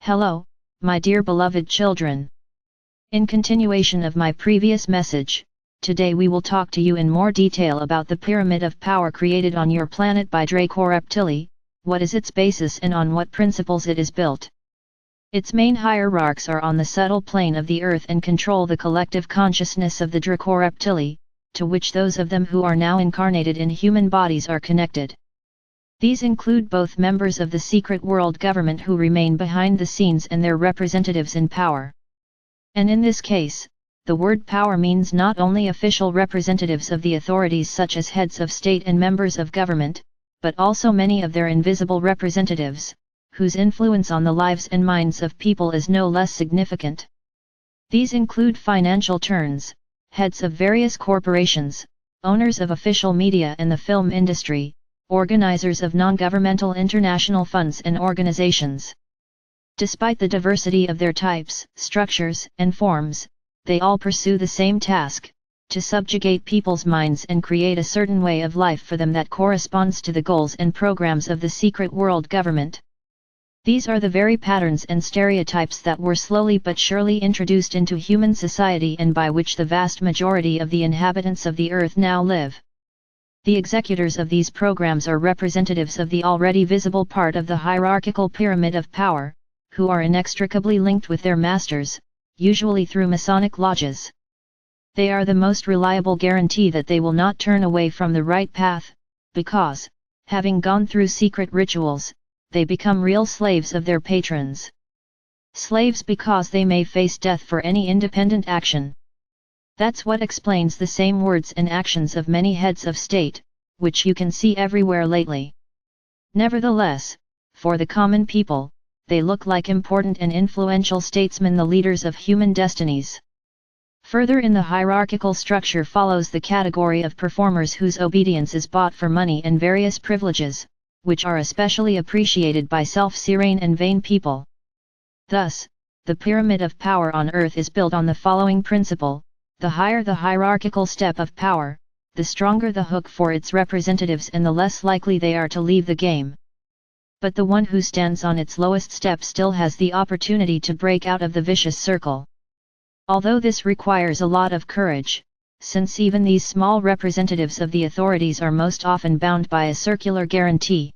Hello, my dear beloved children. In continuation of my previous message, today we will talk to you in more detail about the pyramid of power created on your planet by Draco Reptili, what is its basis and on what principles it is built. Its main hierarchs are on the subtle plane of the earth and control the collective consciousness of the Draco Reptili, to which those of them who are now incarnated in human bodies are connected. These include both members of the secret world government who remain behind the scenes and their representatives in power. And in this case, the word power means not only official representatives of the authorities such as heads of state and members of government, but also many of their invisible representatives, whose influence on the lives and minds of people is no less significant. These include financial turns, heads of various corporations, owners of official media and the film industry, organizers of non-governmental international funds and organizations. Despite the diversity of their types, structures, and forms, they all pursue the same task: to subjugate people's minds and create a certain way of life for them that corresponds to the goals and programs of the secret world government. These are the very patterns and stereotypes that were slowly but surely introduced into human society and by which the vast majority of the inhabitants of the earth now live. The executors of these programs are representatives of the already visible part of the hierarchical pyramid of power, who are inextricably linked with their masters, usually through Masonic lodges. They are the most reliable guarantee that they will not turn away from the right path, because, having gone through secret rituals, they become real slaves of their patrons. Slaves because they may face death for any independent action. That's what explains the same words and actions of many heads of state, which you can see everywhere lately. Nevertheless, for the common people, they look like important and influential statesmen, the leaders of human destinies. Further in the hierarchical structure follows the category of performers whose obedience is bought for money and various privileges, which are especially appreciated by self-serene and vain people. Thus, the pyramid of power on earth is built on the following principle: the higher the hierarchical step of power, the stronger the hook for its representatives and the less likely they are to leave the game. But the one who stands on its lowest step still has the opportunity to break out of the vicious circle. Although this requires a lot of courage, since even these small representatives of the authorities are most often bound by a circular guarantee.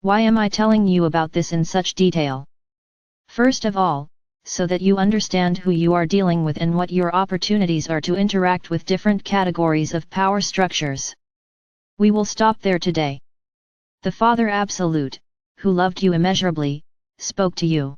Why am I telling you about this in such detail? First of all, so that you understand who you are dealing with and what your opportunities are to interact with different categories of power structures. We will stop there today. The Father Absolute, who loved you immeasurably, spoke to you.